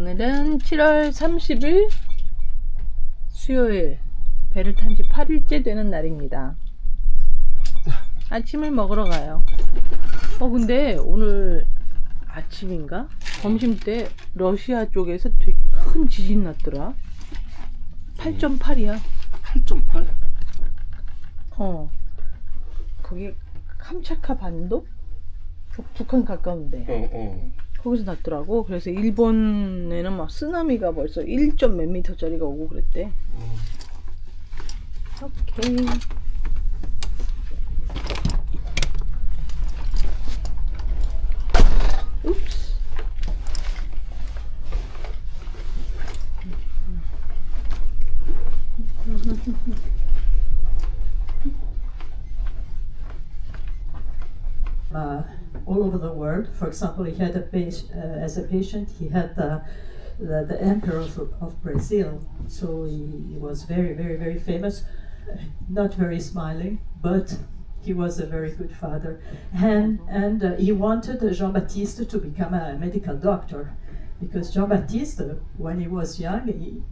오늘은 7월 30일 수요일 배를 탄 지 8일째 되는 날입니다. 아침을 먹으러 가요. 근데 오늘 아침인가? 점심때 러시아 쪽에서 되게 큰 지진 났더라. 8.8이야. 8.8? 거기 캄차카 반도? 북한 가까운데. 거기서 났더라고. 그래서 일본에는 막 쓰나미가 벌써 1. 몇 미터짜리가 오고 그랬대. 오케이. Oops. All over the world. For example, he had as a patient, he had the emperor of Brazil. So he was very, very, very famous. Not very smiling, but he was a very good father. And he wanted Jean-Baptiste to become a medical doctor. Because Jean-Baptiste, when he was young, he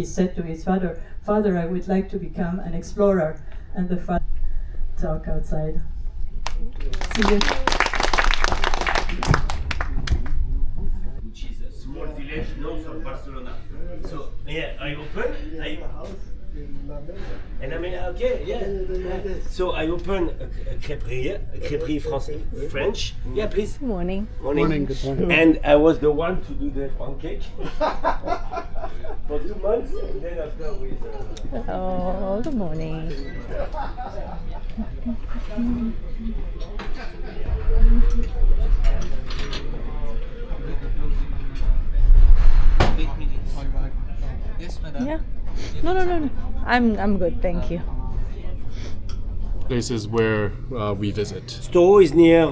said to his father, "Father, I would like to become an explorer." And the father talk outside. See you. Which is a small village north of Barcelona. So yeah, I open. Okay, yeah. So I open a crêperie French. Yeah, please. Good morning. Morning, good morning. And I was the one to do the pancake for 2 months, and then after with. Good morning. Yes, madam. Yeah. No. I'm good, thank you. Places where we visit. Storo is near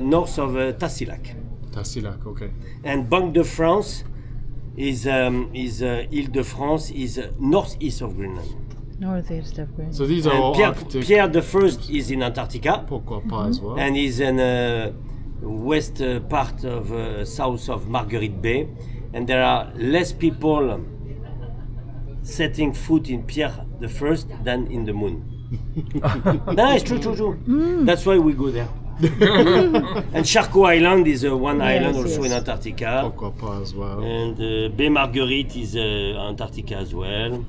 north of Tassilac. Tassilac, okay. And Banque de France is Île-de-France is northeast of Greenland. Northeast of Greenland. So these are all And Arctic. Pierre the First is in Antarctica. Pourquoi pas as well. And is in west part of south of Marguerite Bay, and there are less people setting foot in Pierre the First than in the moon. No, it's true. That's why we go there. And Charcot Island is one island also in Antarctica, Pourquoi pas as well. and Baie Marguerite is Antarctica as well.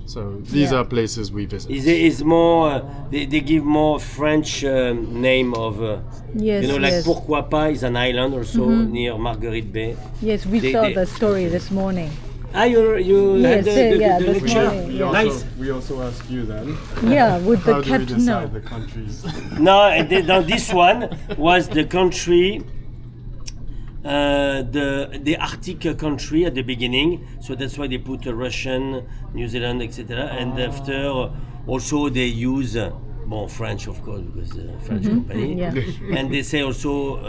So these are places we visit. Is more they give more French name of Yes, like yes. Pourquoi pas is an island also near Marguerite Bay. Yes, we saw the story this morning. You Yes, had yeah, the this lecture. morning, yeah. Nice. We also ask you then. Yeah, with How the do we captain. No. decide the countries? No, and now this one was the country, the Arctic country at the beginning. So that's why they put Russian, New Zealand, etc. And after also they use French, of course, because French company. Yeah. And they say also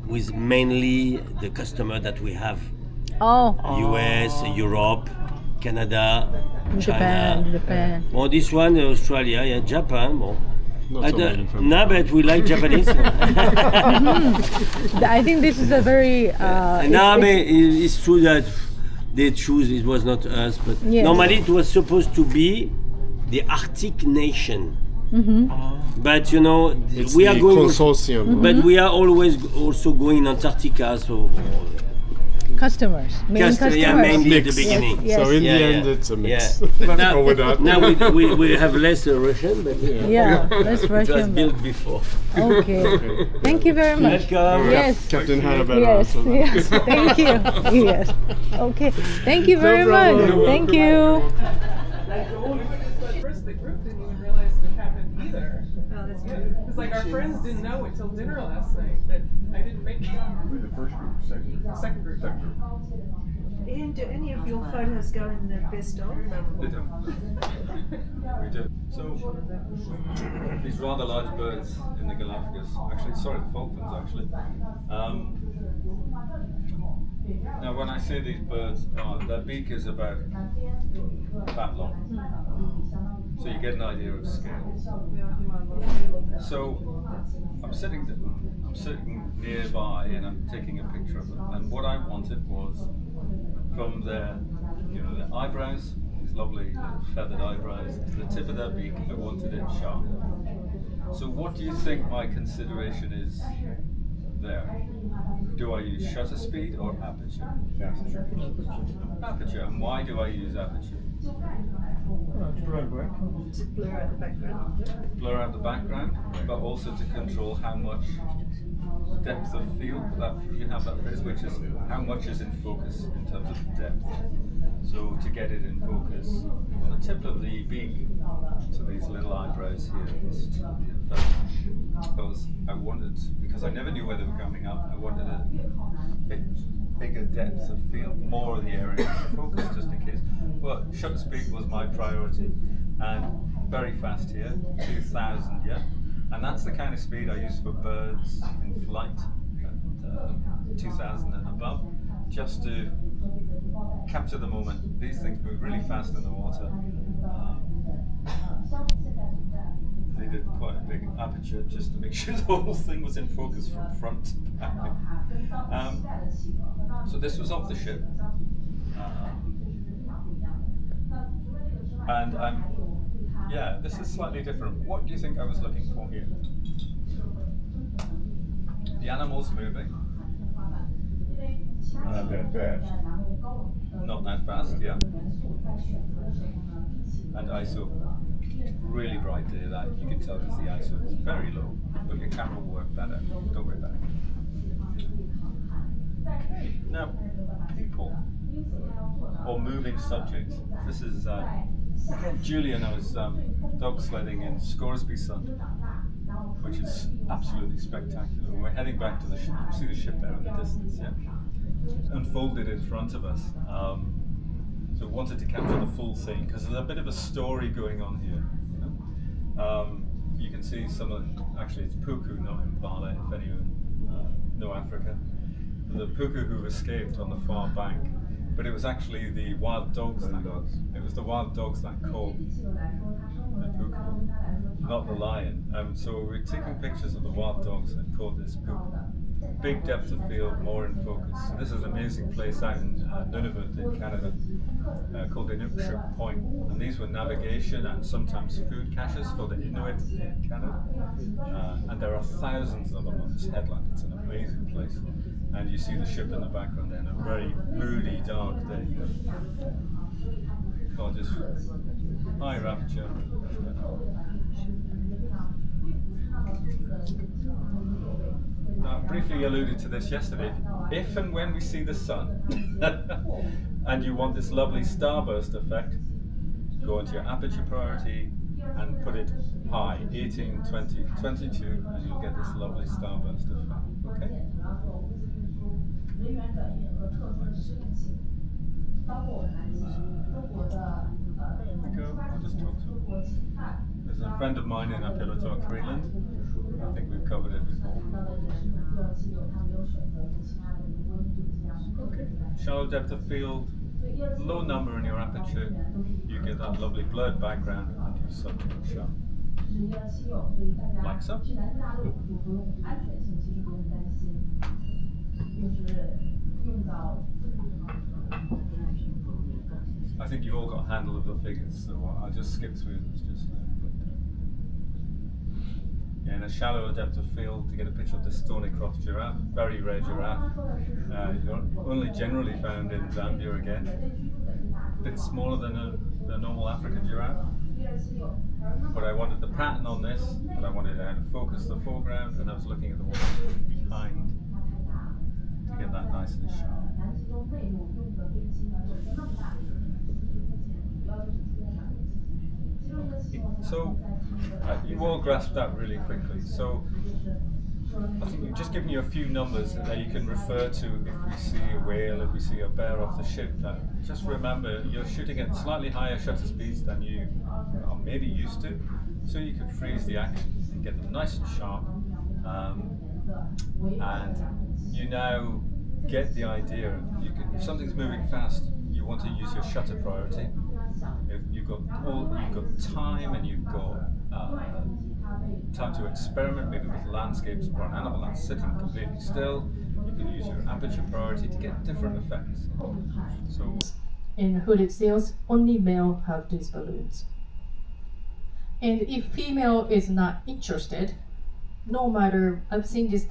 with mainly the customer that we have. US, Europe, Canada, China. Japan. Well, this one, Australia, yeah, Japan. Well, Not so many from no, but we like Japanese. I think this is a very. No, but it's true that they choose. It was not us, but Yes. normally it was supposed to be the Arctic nation. But It's we the are going. consortium. But we are always also going Antarctica, so. Customers. Customers. Yeah, mainly at the Mix. beginning. Yes. So in Yeah, the end, yeah. it's a mix. Yeah. Let's Now- go with that. Now we have less Russian, but Yeah, let's it rush was him. built before. Okay. Thank you very much. Welcome. Yes. Captain had a better Yes, answer. yes. Thank you. Yes. Okay. Thank you very much. problem. Thank you. First, the group didn't even realize it happened either. Oh, that's good. Because our friends didn't know until dinner last night that I didn't make it. The first group, Second group. Ian, do any of your photos go in the best of? They don't. We do. So, these rather large birds in the Galapagos, the Falklands actually. Now, when I say these birds, their beak is about that long. So you get an idea of scale. So, I'm sitting I'm sitting nearby and I'm taking a picture of them. And what I wanted was from their, their eyebrows, these lovely little feathered eyebrows, to the tip of their beak, I wanted it sharp. So what do you think my consideration is there? Do I use shutter speed or aperture? Aperture. Aperture. And why do I use aperture? To blur out the background. Blur out the background, but also to control how much depth of field, you have that phrase, which is how much is in focus in terms of depth. So to get it in focus on the tip of the beak to these little eyebrows here, because I never knew where they were coming up, I wanted a bit bigger depth of field, more of the area in focus just in case. But shutter speed was my priority, and very fast here, 2000, yeah? And that's the kind of speed I use for birds in flight at 2000 and above, just to capture the moment. These things move really fast in the water. They did quite a big aperture just to make sure the whole thing was in focus from front to back. So this was off the ship. And this is slightly different. What do you think I was looking for here? The animals moving. Not that fast. Not that fast, yeah. And ISO, really bright day. That you can tell because the ISO is very low, but your camera will work better. Don't worry about it. Okay, now people or moving subjects. This is Julie and I was dog sledding in Scoresby Sund, which is absolutely spectacular. We're heading back to the ship. You see the ship there in the distance, yeah? Unfolded in front of us. So wanted to capture the full scene because there's a bit of a story going on here. You can see some of actually it's puku, not impala, if anyone know Africa. The puku who've escaped on the far bank, but it was actually the wild dogs. It was the wild dogs that caught the puku, not the lion. So we're taking pictures of the wild dogs that caught this puku. Big depth of field, more in focus. So this is an amazing place out in Nunavut in Canada called Inukshuk Point, and these were navigation and sometimes food caches for the Inuit in Canada, and there are thousands of them on this headland. It's an amazing place, and you see the ship in the background there in a very moody, dark day. Gorgeous. Higher aperture. I briefly alluded to this yesterday. If and when we see the sun and you want this lovely starburst effect, go into your aperture priority and put it high, 18, 20, 22, and you'll get this lovely starburst effect. Okay? There we go. I'll just talk to him. There's a friend of mine in Apilotok, Greenland. I think we've covered it before. Okay. Shallow depth of field, low number in your aperture, you get that lovely blurred background and your subject sharp. Like so. I think you've all got a handle of the figures, so I'll just skip through this just now. Yeah, in a shallower depth of field to get a picture of the Stonycroft giraffe, very rare giraffe. Only generally found in Zambia again. A bit smaller than a normal African giraffe. But I wanted the pattern on this, but I wanted to focus the foreground, and I was looking at the water behind to get that nice and sharp. So you all grasped that really quickly. So I think we've just given you a few numbers that you can refer to if we see a whale, if we see a bear off the ship. Just remember, you're shooting at slightly higher shutter speeds than you are maybe used to, so you can freeze the action and get them nice and sharp. And you now get the idea. If something's moving fast, you want to use your shutter priority. If you've got time and you've got time to experiment, maybe with landscapes or an animal that's sitting completely still. You can use your aperture priority to get different effects. So, in hooded seals, only male have these balloons. And if female is not interested, no matter, I've seen this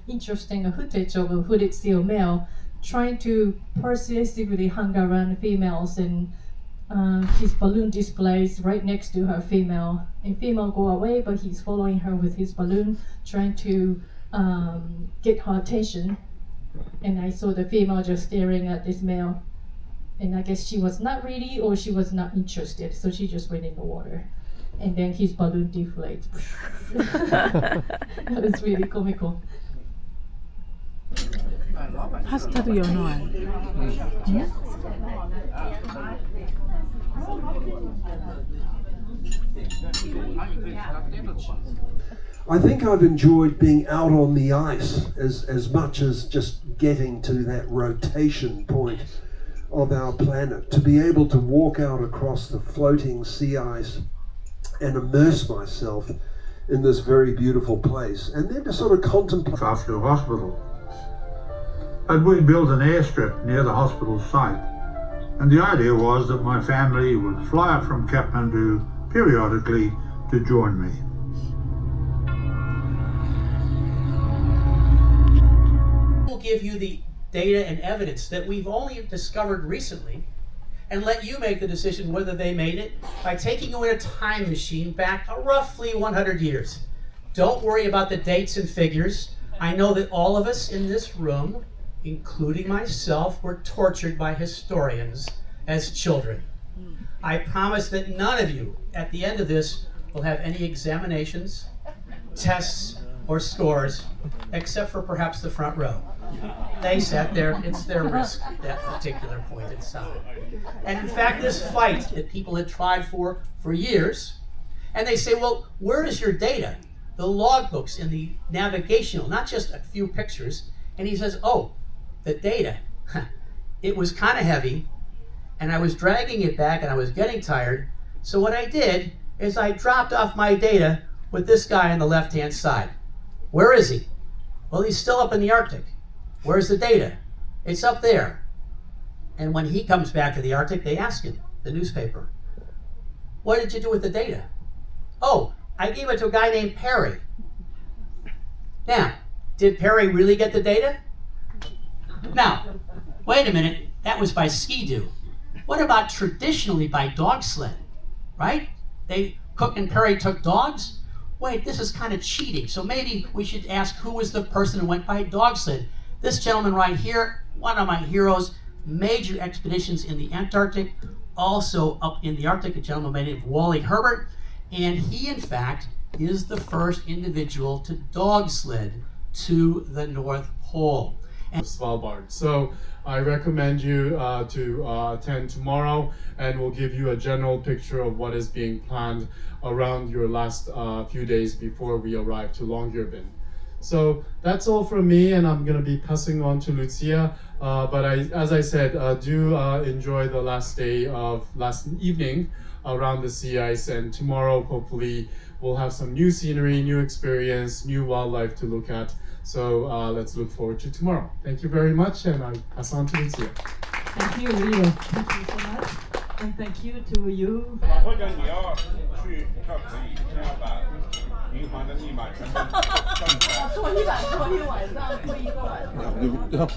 interesting footage of a hooded seal male trying to persuasively hang around females, and his balloon displays right next to her female, and female go away, but he's following her with his balloon, trying to get her attention. And I saw the female just staring at this male, and I guess she was not ready or she was not interested, so she just went in the water. And then his balloon deflates. That was really comical. 파스타도 연어 안. 응? I think I've enjoyed being out on the ice as much as just getting to that rotation point of our planet. To be able to walk out across the floating sea ice and immerse myself in this very beautiful place, and then to sort of contemplate. After the hospital, and we built an airstrip near the hospital site, and the idea was that my family would fly up from Kathmandu periodically to join me. We'll give you the data and evidence that we've only discovered recently and let you make the decision whether they made it by taking you in a time machine back roughly 100 years. Don't worry about the dates and figures. I know that all of us in this room, including myself, were tortured by historians as children. I promise that none of you at the end of this will have any examinations, tests, or scores, except for perhaps the front row. They sat there, it's their risk at that particular point in time. And in fact, this fight that people had tried for years, and they say, well, where is your data? The logbooks and the navigational, not just a few pictures. And he says, oh, the data, it was kind of heavy, and I was dragging it back and I was getting tired. So what I did is I dropped off my data with this guy on the left-hand side. Where is he? Well, he's still up in the Arctic. Where's the data? It's up there. And when he comes back to the Arctic, they ask him, the newspaper, what did you do with the data? Oh, I gave it to a guy named Perry. Now, did Perry really get the data? Now, wait a minute, that was by Ski-Doo. What about traditionally by dog sled, right? Cook and Perry took dogs? Wait, this is kind of cheating. So maybe we should ask who was the person who went by dog sled. This gentleman right here, one of my heroes, major expeditions in the Antarctic, also up in the Arctic, a gentleman by the name of Wally Herbert, and he in fact is the first individual to dog sled to the North Pole. Svalbard. So I recommend you to attend tomorrow, and we'll give you a general picture of what is being planned around your last few days before we arrive to Longyearbyen. So that's all from me, and I'm going to be passing on to Lucia. But as I said, do enjoy the last evening around the sea ice, and tomorrow hopefully we'll have some new scenery, new experience, new wildlife to look at. So let's look forward to tomorrow. Thank you very much, and I'll pass on to Lucia. Thank you, Leo. Thank you so much. And thank you to you. 或者你要去特可以先要把银行的密码全部搓一晚上，搓一个晚上。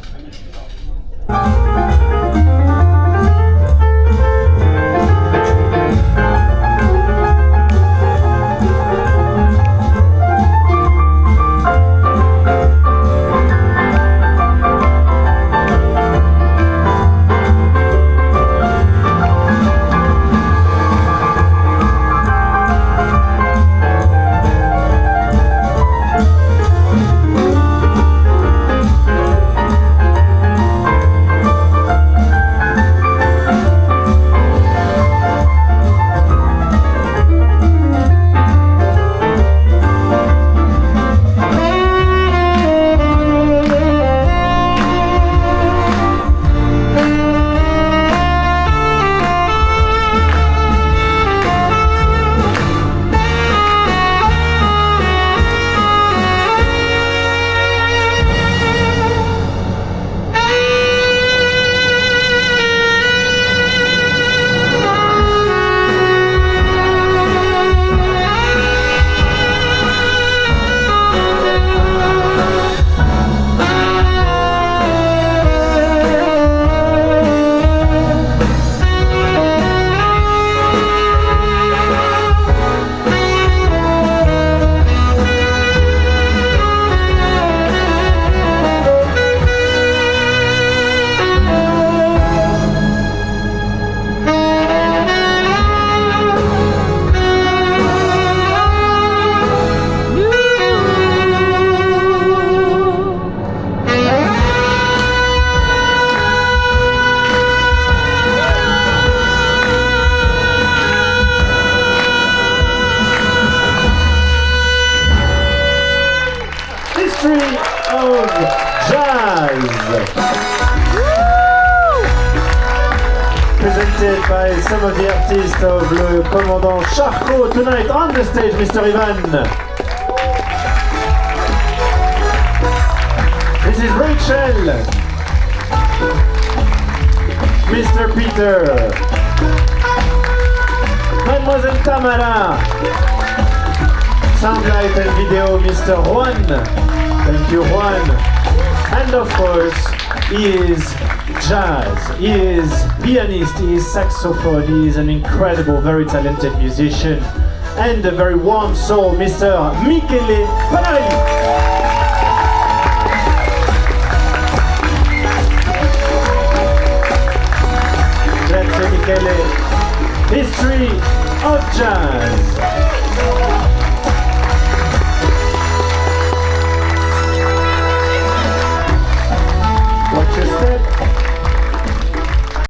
presented by some of the artists of Le Commandant Charcot tonight on the stage, Mr. Ivan. This is Rachel, Mr. Peter, Mademoiselle Tamara, sound light and video, Mr. Juan. Thank you, Juan. And of course, he is jazz, he is pianist, he is saxophone, he is an incredible, very talented musician, and a very warm soul, Mr. Michele Panari. Grazie Michele. History of jazz.